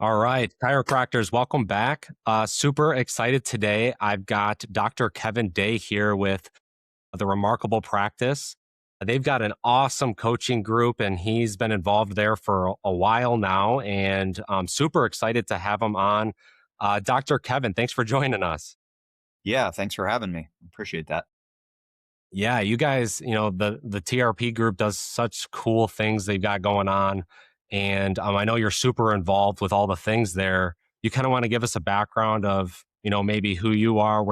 All right, chiropractors, welcome back. Super excited today. I've got Dr. Kevin Day here with the Remarkable Practice. They've got an awesome coaching group, and he's been involved there for a while now. And I'm super excited to have him on. Dr. Kevin, thanks for joining us. Yeah, thanks for having me. Appreciate that. Yeah, you guys, the TRP group does such cool things they've got going on, and I know you're super involved with all the things there. You kind of want to give us a background of maybe who you are,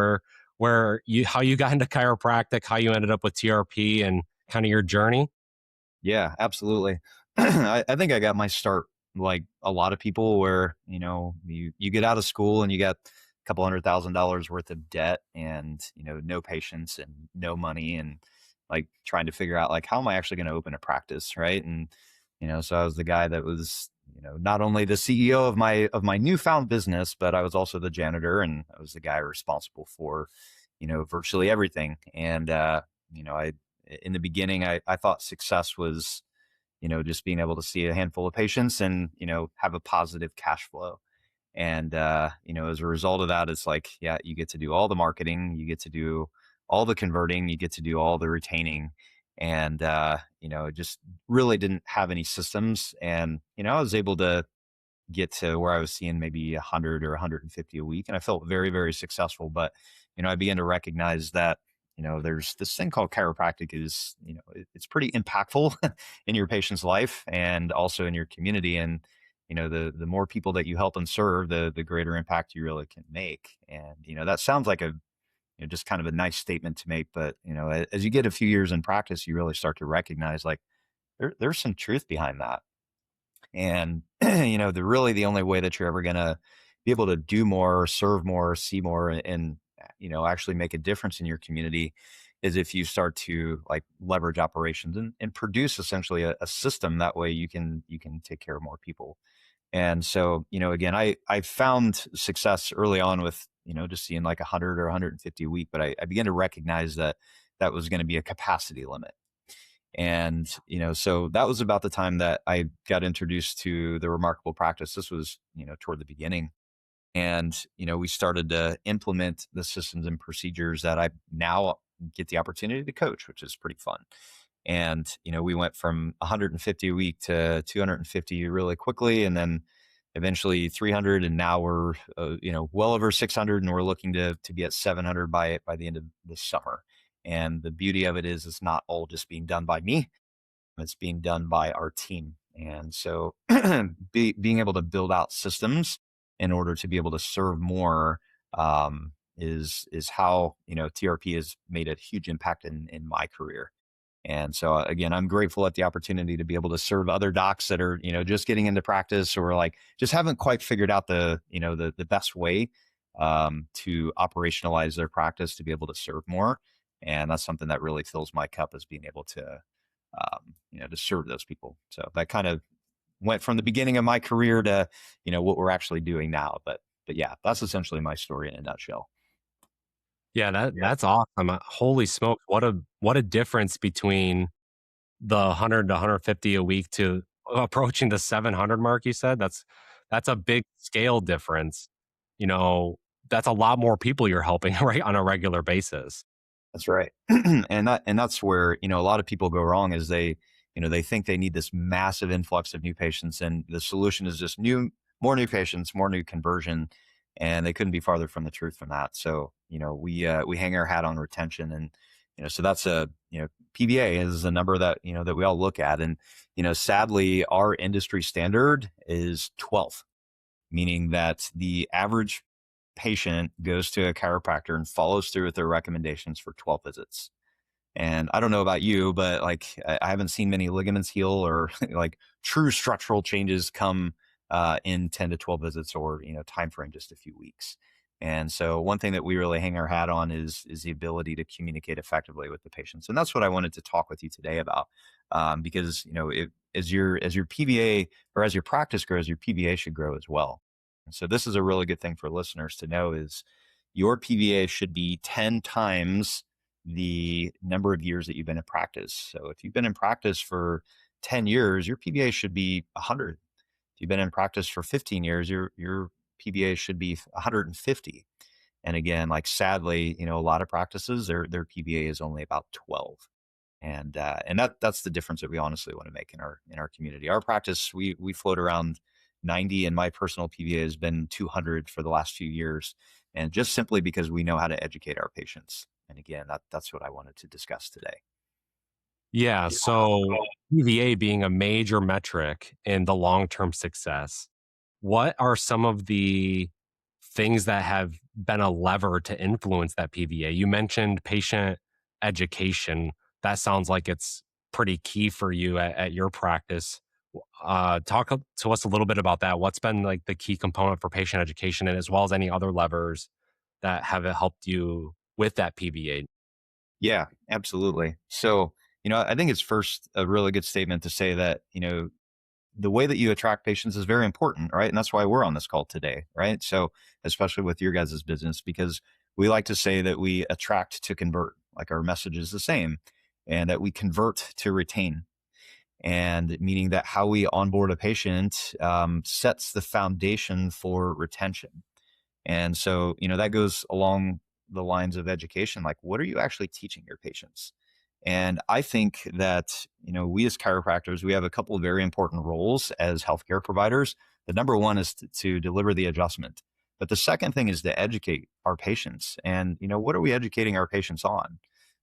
where you how you got into chiropractic, how you ended up with TRP, and kind of your journey. Yeah, absolutely. I think I got my start like a lot of people where, you get out of school and you got a couple $100,000 worth of debt and, no patience and no money and like trying to figure out like how am I actually going to open a practice, right? And so I was the guy that was, not only the CEO of my newfound business, but I was also the janitor and I was the guy responsible for, virtually everything. And I in the beginning, I thought success was, just being able to see a handful of patients and, have a positive cash flow. And, as a result of that, it's like, yeah, you get to do all the marketing, you get to do all the converting, you get to do all the retaining. And, it just really didn't have any systems. And, I was able to get to where I was seeing maybe 100 or 150 a week. And I felt very, very successful. But, I began to recognize that, there's this thing called chiropractic is, it's pretty impactful in your patient's life and also in your community. And, the more people that you help and serve, the greater impact you really can make. And, that sounds like a, just kind of a nice statement to make. But, as you get a few years in practice, you really start to recognize like there's some truth behind that. And, the only way that you're ever going to be able to do more, serve more, see more, and, actually make a difference in your community is if you start to like leverage operations and produce essentially a system that way you can take care of more people. And so, again, I found success early on with, just seeing like 100 or 150 a week, but I began to recognize that that was going to be a capacity limit. And, so that was about the time that I got introduced to the Remarkable Practice. This was, toward the beginning. And, we started to implement the systems and procedures that I now get the opportunity to coach, which is pretty fun. And, we went from 150 a week to 250 really quickly. And then eventually 300. And now we're, well over 600 and we're looking to be at 700 by the end of this summer. And the beauty of it is it's not all just being done by me. It's being done by our team. And so being able to build out systems in order to be able to serve more is how, TRP has made a huge impact in my career. And so again, I'm grateful at the opportunity to be able to serve other docs that are, just getting into practice or like just haven't quite figured out the best way to operationalize their practice to be able to serve more. And that's something that really fills my cup is being able to serve those people. So that kind of went from the beginning of my career to, what we're actually doing now. But yeah, that's essentially my story in a nutshell. Yeah, Yeah. that's awesome. Holy smoke, what a difference between the 100 to 150 a week to approaching the 700 mark. You said that's a big scale difference. You know, that's a lot more people you're helping right on a regular basis. That's right. And that's where, a lot of people go wrong is they think they need this massive influx of new patients and the solution is just more new patients, more new conversion. And they couldn't be farther from the truth from that. So, we hang our hat on retention and, so that's PBA is a number that, that we all look at. And, sadly, our industry standard is 12, meaning that the average patient goes to a chiropractor and follows through with their recommendations for 12 visits. And I don't know about you, but like I haven't seen many ligaments heal or like true structural changes come in 10 to 12 visits or, time frame just a few weeks. And so one thing that we really hang our hat on is the ability to communicate effectively with the patients. And that's what I wanted to talk with you today about. Because, as your PVA or as your practice grows, your PVA should grow as well. And so this is a really good thing for listeners to know is your PVA should be 10 times the number of years that you've been in practice. So if you've been in practice for 10 years, your PVA should be 100. If you've been in practice for 15 years, your PBA should be 150. And again, like sadly, a lot of practices, their PBA is only about 12. And that's the difference that we honestly want to make in our community. Our practice, we float around 90, and my personal PBA has been 200 for the last few years, and just simply because we know how to educate our patients. And again, that's what I wanted to discuss today. Yeah. So PVA being a major metric in the long term success, what are some of the things that have been a lever to influence that PVA? You mentioned patient education. That sounds like it's pretty key for you at your practice. To us a little bit about that. What's been like the key component for patient education, and as well as any other levers that have helped you with that PVA? Yeah, absolutely. So, I think it's first a really good statement to say that, the way that you attract patients is very important, right? And that's why we're on this call today, right? So, especially with your guys' business, because we like to say that we attract to convert, like our message is the same, and that we convert to retain. And meaning that how we onboard a patient sets the foundation for retention. And so, that goes along the lines of education. Like, what are you actually teaching your patients? And I think that, we as chiropractors, we have a couple of very important roles as healthcare providers. The number one is to deliver the adjustment. But the second thing is to educate our patients. And, what are we educating our patients on?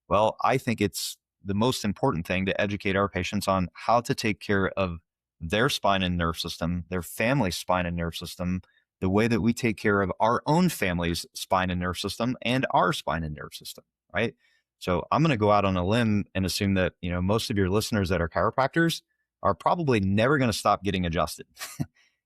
Well, I think it's the most important thing to educate our patients on how to take care of their spine and nerve system, their family's spine and nerve system, the way that we take care of our own family's spine and nerve system and our spine and nerve system, right? So I'm going to go out on a limb and assume that, most of your listeners that are chiropractors are probably never going to stop getting adjusted.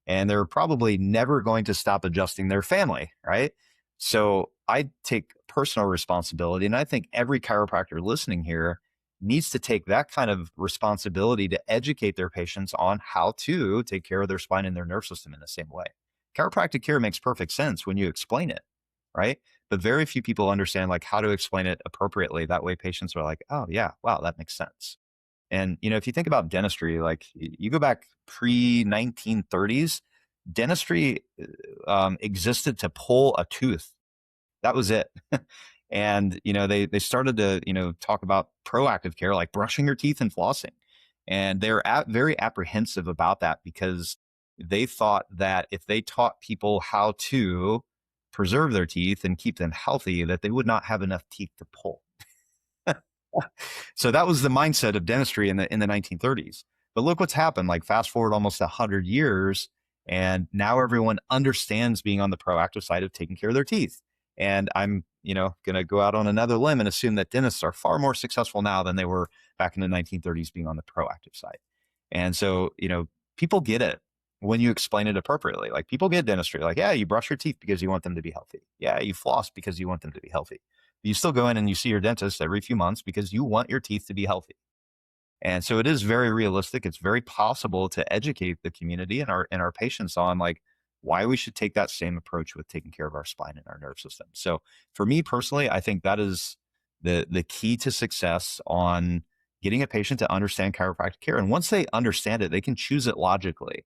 And they're probably never going to stop adjusting their family, right? So I take personal responsibility. And I think every chiropractor listening here needs to take that kind of responsibility to educate their patients on how to take care of their spine and their nerve system in the same way. Chiropractic care makes perfect sense when you explain it, right? But very few people understand like how to explain it appropriately. That way patients are like, oh yeah, wow, that makes sense. And if you think about dentistry, like you go back pre 1930s, dentistry existed to pull a tooth. That was it. And they started to talk about proactive care, like brushing your teeth and flossing, and they're very apprehensive about that because they thought that if they taught people how to preserve their teeth and keep them healthy, that they would not have enough teeth to pull. So that was the mindset of dentistry in the 1930s. But look what's happened. Like fast forward almost 100 years, and now everyone understands being on the proactive side of taking care of their teeth. And I'm, going to go out on another limb and assume that dentists are far more successful now than they were back in the 1930s being on the proactive side. And so, people get it when you explain it appropriately. Like people get dentistry. Like, yeah, you brush your teeth because you want them to be healthy. Yeah, you floss because you want them to be healthy. You still go in and you see your dentist every few months because you want your teeth to be healthy. And so it is very realistic. It's very possible to educate the community and our patients on like why we should take that same approach with taking care of our spine and our nerve system. So for me personally, I think that is the key to success on getting a patient to understand chiropractic care. And once they understand it, they can choose it logically.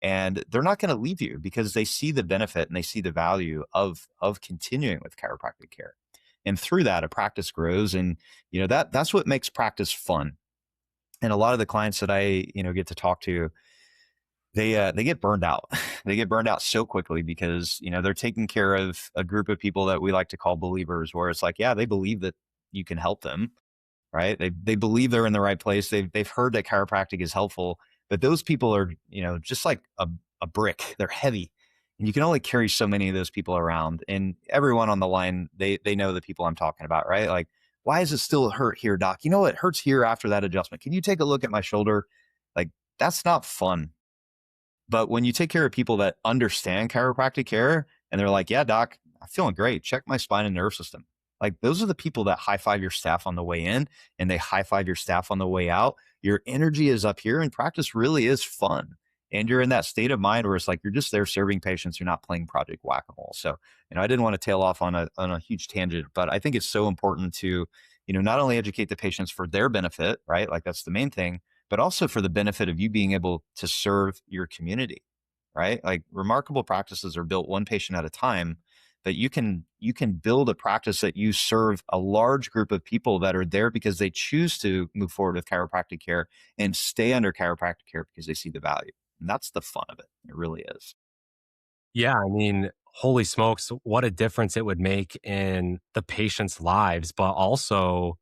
And they're not going to leave you because they see the benefit and they see the value of continuing with chiropractic care. And through that, a practice grows. And that's what makes practice fun. And a lot of the clients that I get to talk to, they get burned out. They get burned out so quickly because they're taking care of a group of people that we like to call believers, where it's like, yeah, they believe that you can help them, right? They believe they're in the right place. They've heard that chiropractic is helpful, but those people are just like a brick. They're heavy, and you can only carry so many of those people around. And everyone on the line, they know the people I'm talking about, right? Like, why does it still hurt here, doc? It hurts here after that adjustment. Can you take a look at my shoulder? Like, that's not fun. But when you take care of people that understand chiropractic care and they're like, yeah, doc, I'm feeling great. Check my spine and nerve system. Like those are the people that high five your staff on the way in and they high five your staff on the way out. Your energy is up here and practice really is fun. And you're in that state of mind where it's like you're just there serving patients. You're not playing Project Whack-A-Mole. So, I didn't want to tail off on a huge tangent, but I think it's so important to, not only educate the patients for their benefit, right? Like that's the main thing, but also for the benefit of you being able to serve your community. right? Like remarkable practices are built one patient at a time, but you can build a practice that you serve a large group of people that are there because they choose to move forward with chiropractic care and stay under chiropractic care because they see the value. And that's the fun of it. It really is. Yeah, I mean, holy smokes, what a difference it would make in the patient's lives, but also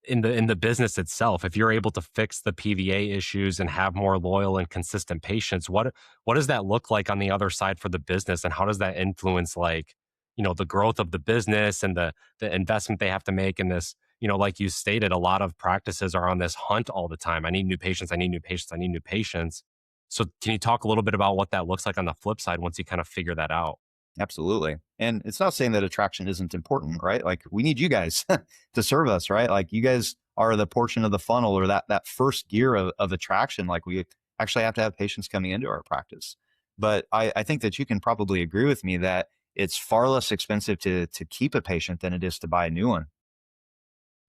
in the business itself. If you're able to fix the PVA issues and have more loyal and consistent patients, what does that look like on the other side for the business, and how does that influence, like, the growth of the business and the investment they have to make in this? Like you stated, a lot of practices are on this hunt all the time. I need new patients, I need new patients, I need new patients. So can you talk a little bit about what that looks like on the flip side once you kind of figure that out? Absolutely. And it's not saying that attraction isn't important, right? Like we need you guys to serve us, right? Like you guys are the portion of the funnel or that first gear of attraction. Like we actually have to have patients coming into our practice. But I think that you can probably agree with me that it's far less expensive to keep a patient than it is to buy a new one,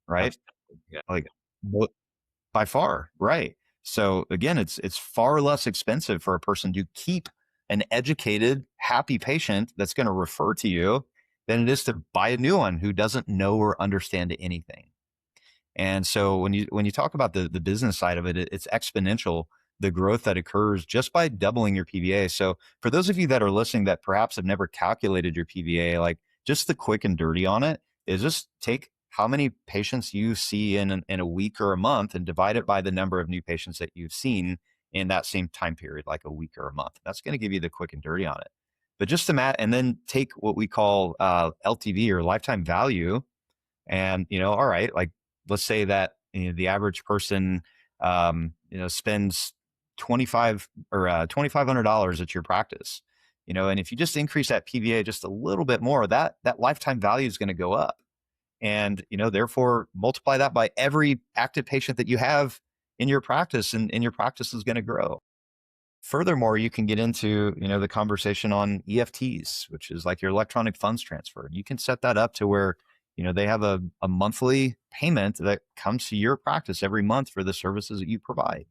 right? Absolutely. Yeah. Like by far, right. So again, it's far less expensive for a person to keep an educated, happy patient that's going to refer to you than it is to buy a new one who doesn't know or understand anything. And so when you talk about the business side of it, it's exponential, the growth that occurs just by doubling your PVA. So for those of you that are listening that perhaps have never calculated your PVA, like just the quick and dirty on it is just take how many patients you see in a week or a month and divide it by the number of new patients that you've seen in that same time period, like a week or a month. That's going to give you the quick and dirty on it. But just to and then take what we call LTV or lifetime value, and, all right, like let's say that the average person, spends 25 or $2,500 at your practice, and if you just increase that PVA just a little bit more, that lifetime value is going to go up. And, therefore multiply that by every active patient that you have in your practice, and your practice is going to grow. Furthermore, you can get into, the conversation on EFTs, which is like your electronic funds transfer. You can set that up to where, they have a monthly payment that comes to your practice every month for the services that you provide.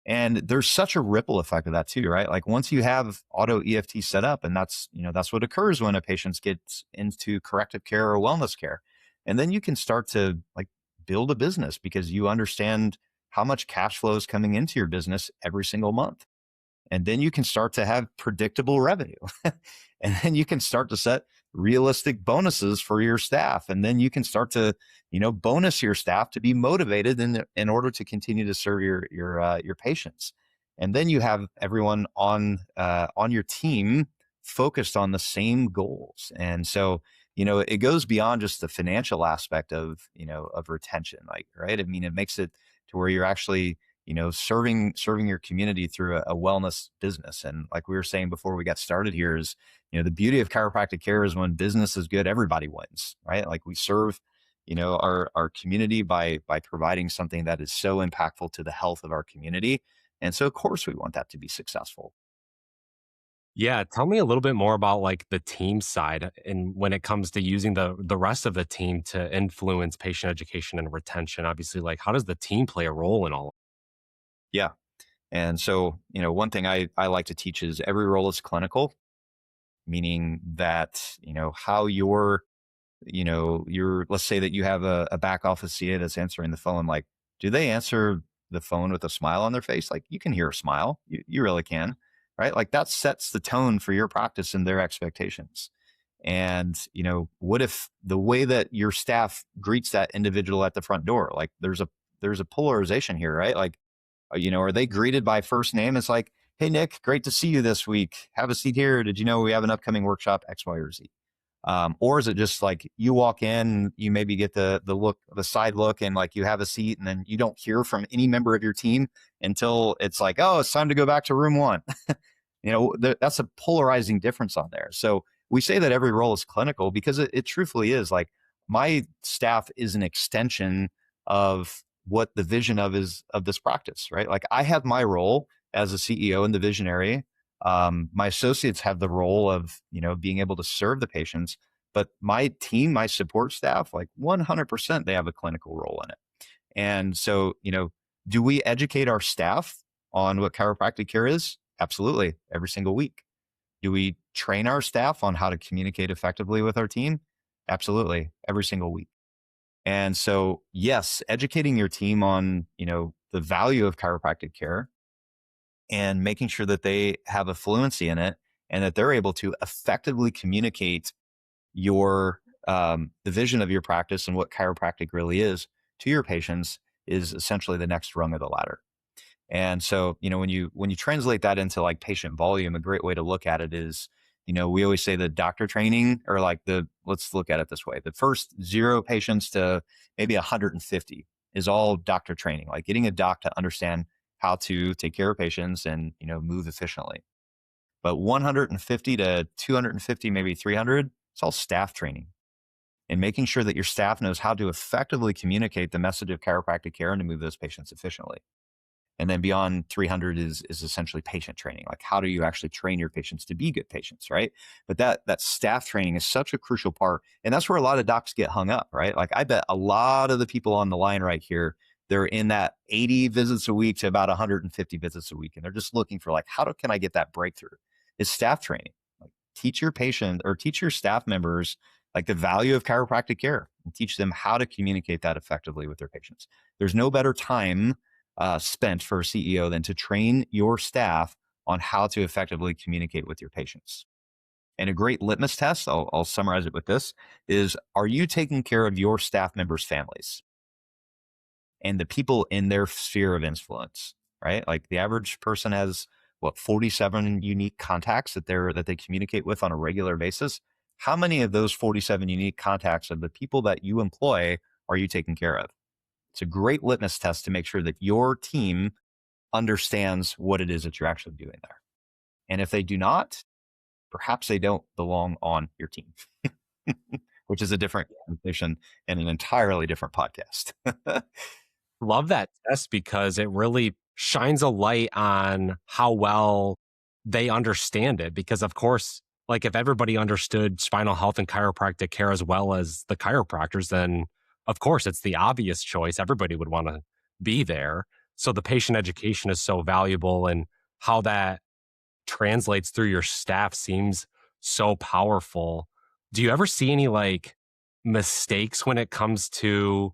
And there's such a ripple effect of that too, right? Like once you have auto EFT set up, and that's what occurs when a patient gets into corrective care or wellness care. And then you can start to like build a business because you understand how much cash flow is coming into your business every single month. And then you can start to have predictable revenue. And then you can start to set realistic bonuses for your staff. And then you can start to, bonus your staff to be motivated in order to continue to serve your patients. And then you have everyone on your team focused on the same goals. And so, it goes beyond just the financial aspect of retention, like, right. I mean, it makes it to where you're actually, serving your community through a wellness business. And like we were saying before we got started here is, the beauty of chiropractic care is when business is good, everybody wins, right? Like we serve, our community by providing something that is so impactful to the health of our community. And so of course we want that to be successful. Yeah, tell me a little bit more about like the team side and when it comes to using the rest of the team to influence patient education and retention. Obviously, like how does the team play a role in all? Yeah. And so, one thing I like to teach is every role is clinical, meaning that, how let's say that you have a back office CA that's answering the phone. Like, do they answer the phone with a smile on their face? Like you can hear a smile. You really can, right? Like that sets the tone for your practice and their expectations. And, what if the way that your staff greets that individual at the front door, like there's a polarization here, right? Like, are they greeted by first name? It's like, hey, Nick, great to see you this week. Have a seat here. Did you know we have an upcoming workshop X, Y, or Z? Or is it just like you walk in, you maybe get the side look, and like you have a seat, and then you don't hear from any member of your team until it's like, oh, it's time to go back to room one. That's a polarizing difference on there. So we say that every role is clinical because it truthfully is. Like my staff is an extension of what the vision of this practice, right? Like I have my role as a CEO and the visionary. My associates have the role of, being able to serve the patients, but my team, my support staff, like 100%, they have a clinical role in it. And so, do we educate our staff on what chiropractic care is? Absolutely. Every single week. Do we train our staff on how to communicate effectively with our team? Absolutely. Every single week. And so, yes, educating your team on, the value of chiropractic care and making sure that they have a fluency in it and that they're able to effectively communicate the vision of your practice and what chiropractic really is to your patients is essentially the next rung of the ladder. And so, when you translate that into like patient volume, a great way to look at it is, we always say the doctor training or like let's look at it this way. The first 0 patients to maybe 150 is all doctor training, like getting a doc to understand how to take care of patients and, move efficiently. But 150 to 250, maybe 300, it's all staff training and making sure that your staff knows how to effectively communicate the message of chiropractic care and to move those patients efficiently. And then beyond 300 is essentially patient training. Like, how do you actually train your patients to be good patients, right? But that staff training is such a crucial part. And that's where a lot of docs get hung up, right? Like, I bet a lot of the people on the line right here, they're in that 80 visits a week to about 150 visits a week. And they're just looking for like, can I get that breakthrough? It's staff training. Like, teach your patient or teach your staff members like the value of chiropractic care and teach them how to communicate that effectively with their patients. There's no better time spent for a CEO than to train your staff on how to effectively communicate with your patients. And a great litmus test, I'll summarize it with this, is are you taking care of your staff members' families and the people in their sphere of influence, right? Like the average person has 47 unique contacts that they communicate with on a regular basis. How many of those 47 unique contacts of the people that you employ are you taking care of? It's a great litmus test to make sure that your team understands what it is that you're actually doing there. And if they do not, perhaps they don't belong on your team, which is a different conversation and an entirely different podcast. Love that test because it really shines a light on how well they understand it. Because, of course, like if everybody understood spinal health and chiropractic care as well as the chiropractors, then of course it's the obvious choice. Everybody would want to be there. So the patient education is so valuable, and how that translates through your staff seems so powerful. Do you ever see any like mistakes when it comes to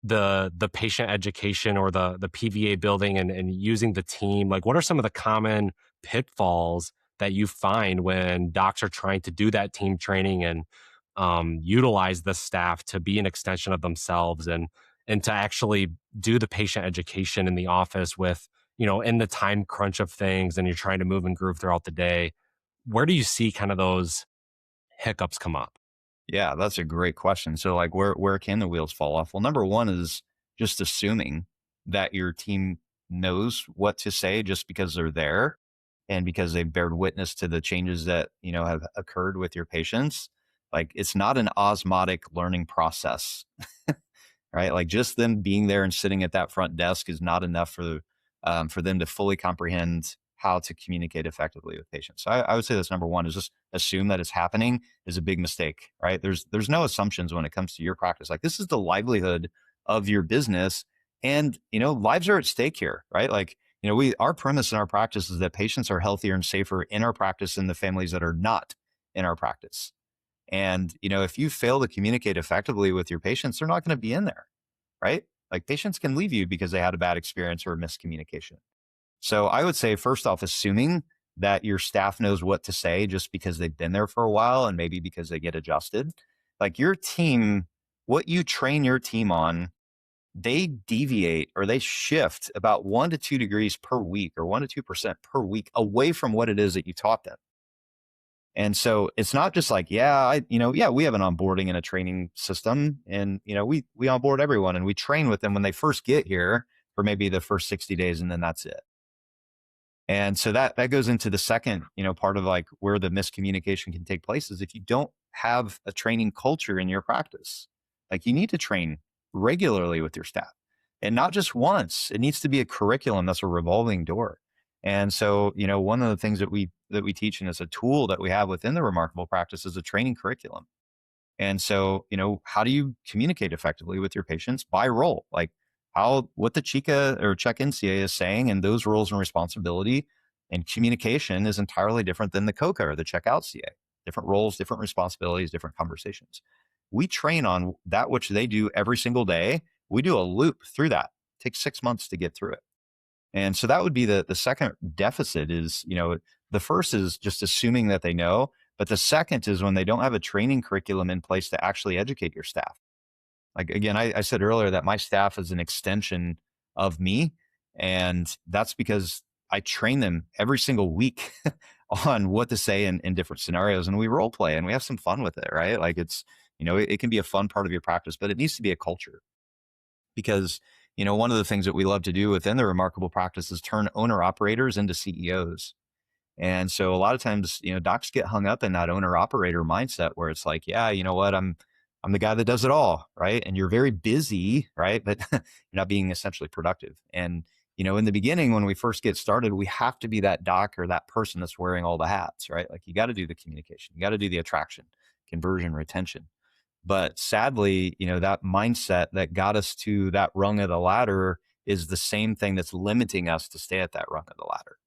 the patient education or the PVA building and using the team? Like, what are some of the common pitfalls that you find when docs are trying to do that team training and utilize the staff to be an extension of themselves and to actually do the patient education in the office with, in the time crunch of things, and you're trying to move and groove throughout the day? Where do you see kind of those hiccups come up? Yeah, that's a great question. So like where can the wheels fall off? Well, number one is just assuming that your team knows what to say just because they're there and because they bared witness to the changes that, have occurred with your patients. Like it's not an osmotic learning process, right? Like just them being there and sitting at that front desk is not enough for them to fully comprehend how to communicate effectively with patients. So I would say that's number one is just assume that it's happening is a big mistake, right? There's no assumptions when it comes to your practice. Like this is the livelihood of your business, and lives are at stake here, right? Like our premise in our practice is that patients are healthier and safer in our practice than the families that are not in our practice. And if you fail to communicate effectively with your patients, they're not going to be in there, right? Like patients can leave you because they had a bad experience or a miscommunication. So I would say, first off, assuming that your staff knows what to say just because they've been there for a while and maybe because they get adjusted. Like your team, what you train your team on, they deviate or they shift about 1 to 2 degrees per week or 1 to 2% per week away from what it is that you taught them. And so it's not just like, yeah, we have an onboarding and a training system, and we onboard everyone and we train with them when they first get here for maybe the first 60 days, and then that's it. And so that goes into the second, part of like where the miscommunication can take place is if you don't have a training culture in your practice. Like you need to train regularly with your staff and not just once. It needs to be a curriculum that's a revolving door. And so, one of the things that we teach and as a tool that we have within the Remarkable practice is a training curriculum. And so, how do you communicate effectively with your patients by role? Like what the Chica or Check NCA is saying and those roles and responsibility And communication is entirely different than the COCA or the checkout CA. Different roles, different responsibilities, different conversations. We train on that which they do every single day. We do a loop through that. It takes 6 months to get through it. And so that would be the second deficit is, the first is just assuming that they know, but the second is when they don't have a training curriculum in place to actually educate your staff. Like, again, I said earlier that my staff is an extension of me. And that's because I train them every single week on what to say in different scenarios. And we role play and we have some fun with it, right? Like it can be a fun part of your practice, but it needs to be a culture because, one of the things that we love to do within the Remarkable Practice is turn owner operators into CEOs. And so a lot of times, docs get hung up in that owner operator mindset where it's like, yeah, you know what, I'm the guy that does it all, right? And you're very busy, right? But you're not being essentially productive. And in the beginning, when we first get started, we have to be that doc or that person that's wearing all the hats, right? Like you got to do the communication, you got to do the attraction, conversion, retention. But sadly, that mindset that got us to that rung of the ladder is the same thing that's limiting us to stay at that rung of the ladder.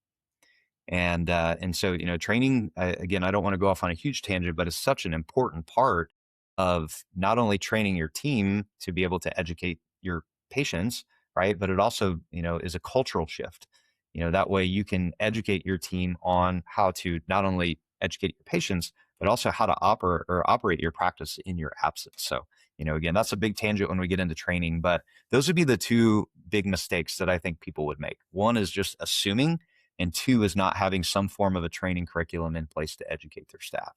And so, training, again, I don't want to go off on a huge tangent, but it's such an important part of not only training your team to be able to educate your patients, right? But it also, is a cultural shift. That way you can educate your team on how to not only educate your patients, but also how to operate your practice in your absence. So, again, that's a big tangent when we get into training, but those would be the two big mistakes that I think people would make. One is just assuming, and two is not having some form of a training curriculum in place to educate their staff.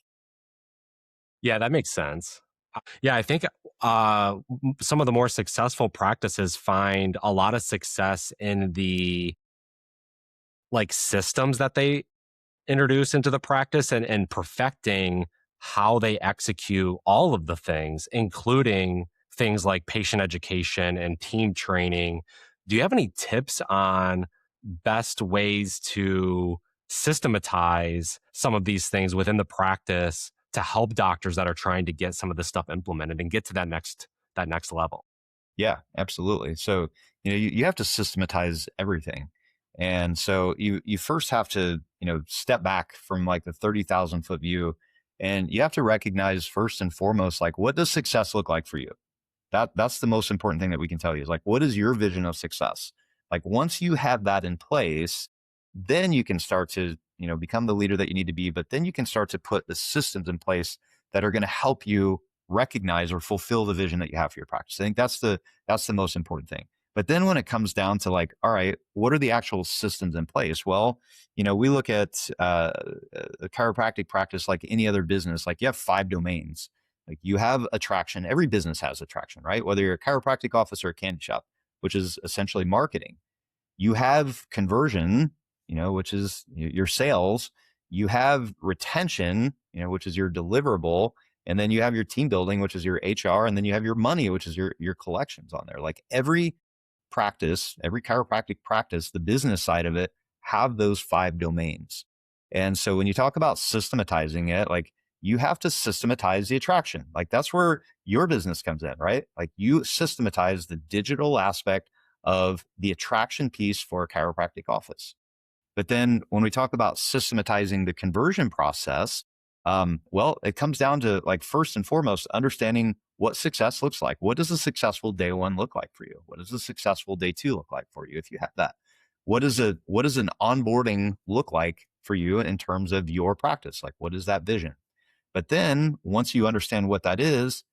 Yeah, that makes sense. Yeah, I think some of the more successful practices find a lot of success in the systems that they introduce into the practice and perfecting how they execute all of the things, including things like patient education and team training. Do you have any tips on best ways to systematize some of these things within the practice to help doctors that are trying to get some of this stuff implemented and get to that next level? Yeah, absolutely. So, you have to systematize everything. And so you first have to, step back from like the 30,000-foot view and you have to recognize first and foremost, like, what does success look like for you? That's the most important thing that we can tell you is like, what is your vision of success? Like once you have that in place, then you can start to, become the leader that you need to be, but then you can start to put the systems in place that are going to help you recognize or fulfill the vision that you have for your practice. I think that's the most important thing. But then when it comes down to like, all right, what are the actual systems in place? Well, we look at a chiropractic practice like any other business, like you have 5 domains. Like you have attraction. Every business has attraction, right? Whether you're a chiropractic office or a candy shop, which is essentially marketing. You have conversion, which is your sales. You have retention, which is your deliverable. And then you have your team building, which is your HR. And then you have your money, which is your collections on there. Like every practice, every chiropractic practice, the business side of it have those 5 domains. And so when you talk about systematizing it, like you have to systematize the attraction. Like that's where your business comes in, right? Like you systematize the digital aspect of the attraction piece for a chiropractic office. But then when we talk about systematizing the conversion process, well, it comes down to like first and foremost, understanding what success looks like. What does a successful day one look like for you? What does a successful day two look like for you if you have that? What does an onboarding look like for you in terms of your practice? Like what is that vision? But then once you understand what that is,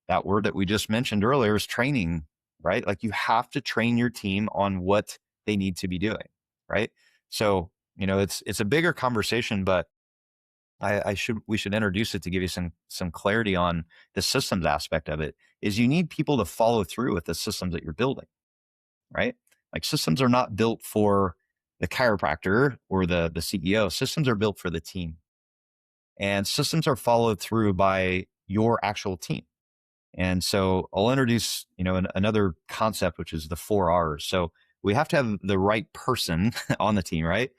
that word that we just mentioned earlier is training, right? Like you have to train your team on what they need to be doing, right? So, it's a bigger conversation, but we should introduce it to give you some clarity on the systems aspect of it. Is you need people to follow through with the systems that you're building, right? Like systems are not built for the chiropractor or the CEO. Systems are built for the team, and systems are followed through by your actual team. And so I'll introduce, another concept, which is the 4 R's. So we have to have the right person on the team, right?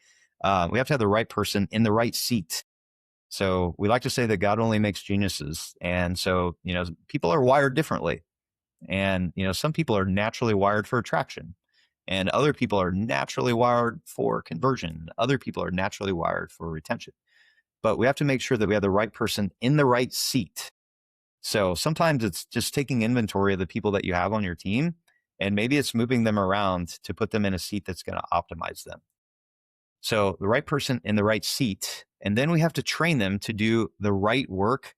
We have to have the right person in the right seat. So we like to say that God only makes geniuses. And so, people are wired differently. And, some people are naturally wired for attraction. And other people are naturally wired for conversion. Other people are naturally wired for retention. But we have to make sure that we have the right person in the right seat. So sometimes it's just taking inventory of the people that you have on your team, and maybe it's moving them around to put them in a seat that's going to optimize them. So the right person in the right seat, and then we have to train them to do the right work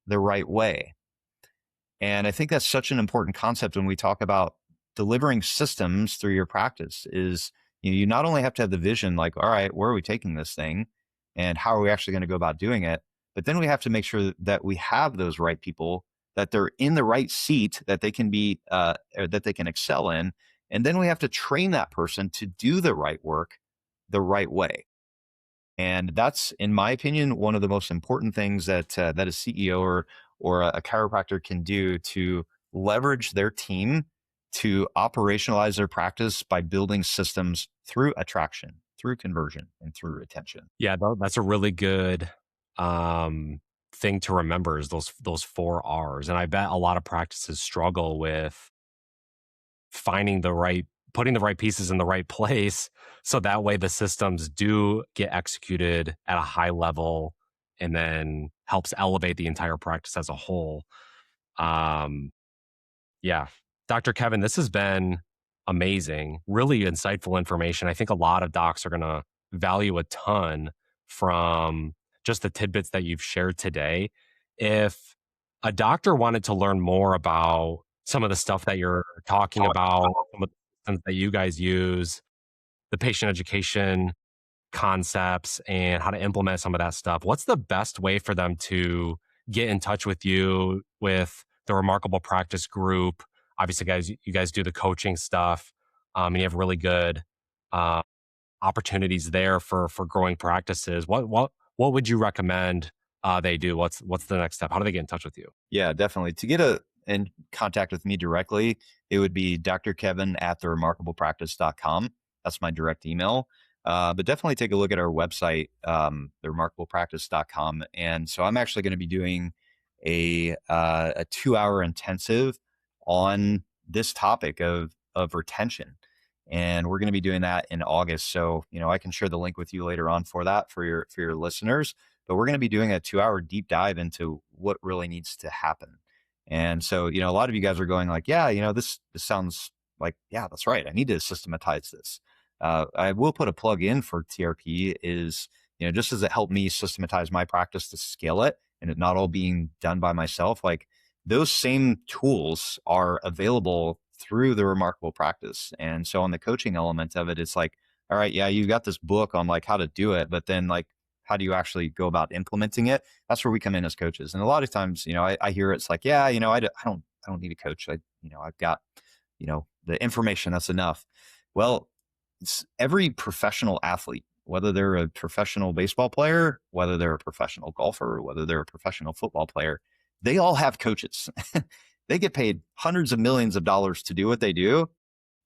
the right way. And I think that's such an important concept when we talk about delivering systems through your practice is you not only have to have the vision, like, all right, where are we taking this thing and how are we actually going to go about doing it? But then we have to make sure that we have those right people, that they're in the right seat, that they can be, or that they can excel in. And then we have to train that person to do the right work the right way. And that's, in my opinion, one of the most important things that a CEO or a chiropractor can do to leverage their team to operationalize their practice by building systems through attraction, through conversion, and through retention. Yeah, that's a really good um, thing to remember is those 4 R's. And I bet a lot of practices struggle with finding the right putting the right pieces in the right place so that way the systems do get executed at a high level and then helps elevate the entire practice as a whole. Um, yeah. Dr. Kevin, this has been amazing, really insightful information. I think a lot of docs are going to value a ton from just the tidbits that you've shared today. If a doctor wanted to learn more about some of the stuff that you're talking about, some of the systems that you guys use, the patient education concepts, and how to implement some of that stuff, what's the best way for them to get in touch with you, with the Remarkable Practice group? Obviously, guys, you guys do the coaching stuff, and you have really good uh, opportunities there for growing practices. What would you recommend they do? What's the next step? How do they get in touch with you? Yeah, definitely. To get in contact with me directly, it would be drkevin at theremarkablepractice.com. That's my direct email. But definitely take a look at our website, theremarkablepractice.com. And so I'm actually going to be doing a 2 hour intensive on this topic of retention. And we're going to be doing that in August. So, I can share the link with you later on for that for your listeners, but we're going to be doing a 2 hour deep dive into what really needs to happen. And so, a lot of you guys are going like, yeah, this sounds like, yeah, that's right. I need to systematize this. I will put a plug in for TRP is, just as it helped me systematize my practice to scale it and it not all being done by myself, like those same tools are available through the Remarkable Practice. And so on the coaching element of it, it's like, all right, yeah, you've got this book on like how to do it, but then like, how do you actually go about implementing it? That's where we come in as coaches. And a lot of times, I hear it's like, yeah, I don't need a coach. I've got, the information that's enough. Well, it's every professional athlete, whether they're a professional baseball player, whether they're a professional golfer, whether they're a professional football player, they all have coaches. They get paid hundreds of millions of dollars to do what they do,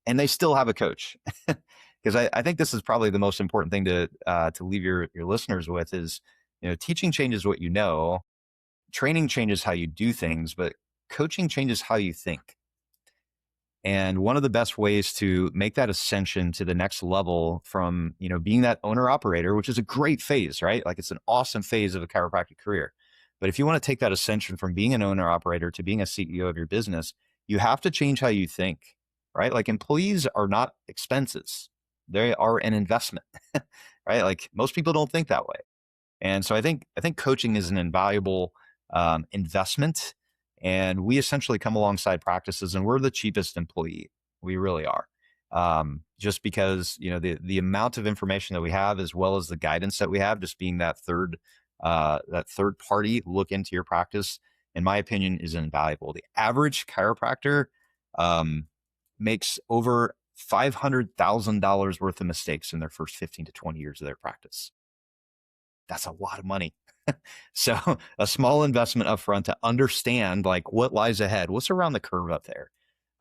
and they still have a coach. Because I think this is probably the most important thing to leave your listeners with is, teaching changes what you know, training changes how you do things, but coaching changes how you think. And one of the best ways to make that ascension to the next level from, being that owner operator, which is a great phase, right? Like it's an awesome phase of a chiropractic career. But if you want to take that ascension from being an owner operator to being a CEO of your business, you have to change how you think, right? Like employees are not expenses. They are an investment, right? Like most people don't think that way. And so I think coaching is an invaluable investment, and we essentially come alongside practices, and we're the cheapest employee. We really are, just because the amount of information that we have, as well as the guidance that we have, just being that third party look into your practice, in my opinion, is invaluable. The average chiropractor um, makes over $500,000 worth of mistakes in their first 15 to 20 years of their practice. That's a lot of money. So a small investment upfront to understand like what lies ahead, what's around the curve up there.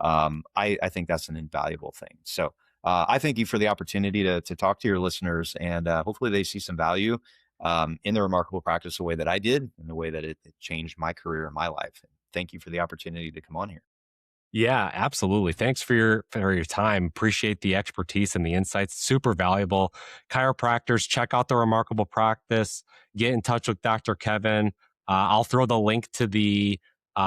I think that's an invaluable thing. So I thank you for the opportunity to talk to your listeners, and hopefully they see some value in the Remarkable Practice the way that I did and the way that it changed my career and my life. Thank you for the opportunity to come on here. Yeah, absolutely. Thanks for your time. Appreciate the expertise and the insights. Super valuable. Chiropractors, check out the remarkable practice. Get in touch with Dr. Kevin. I'll throw the link to the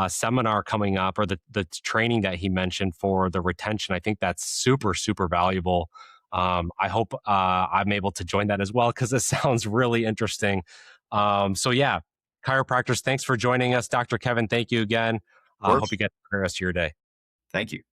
seminar coming up or the training that he mentioned for the retention. I think that's super valuable. I hope I'm able to join that as well because it sounds really interesting. So yeah, chiropractors, thanks for joining us, Dr. Kevin. Thank you again. Of Hope you course. get the rest of your day. Thank you.